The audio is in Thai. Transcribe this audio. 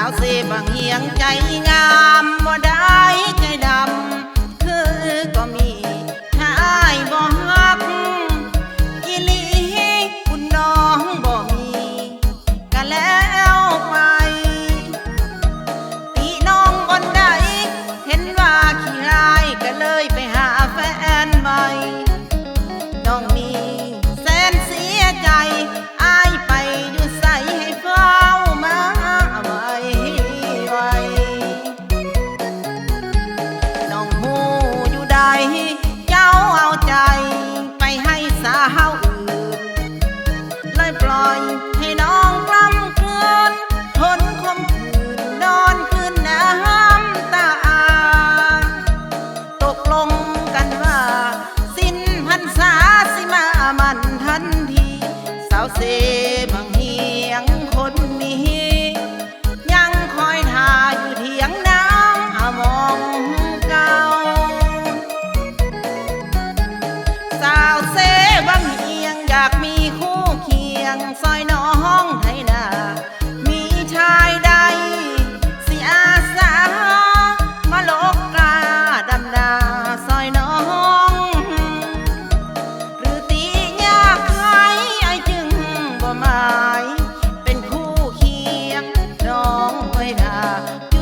าวเสบางเฮียงใจงามบ่ได้ใจดำคือก็มีถ้าอายบ่ฮักอีหลีคุณน้องบ่มีก็แล้วไปตีน้องบนใดเห็นว่าขี้ลายก็เลยไปหาแฟนใหม่น้องมีแสนเสียใจอายไปอยู่ใส่ให้เฝ้ามาไว้น้องหูอยู่ใดเจ้าเอาใจไปให้สาวอื่นเลยปล่อยให้น้องกล้ำกลืนทนคมคืนนอนคืนน้ำตาตกลงกันว่าสิ้นพรรษาสิมามันทันทีสาวเสบางเฮียงคนนี้ยังคอยท่าอยู่เถียงน้ำมองเก่าสาวเสบางเฮียงอยากมีคู่เคียงซอยน้องไทยนามีชายใดสิอาสามาลกกาดำนาซอยน้องหรือตียากใครไอจึงบ่หมายเป็นคู่เคียงน้องไว้ท่าอยู่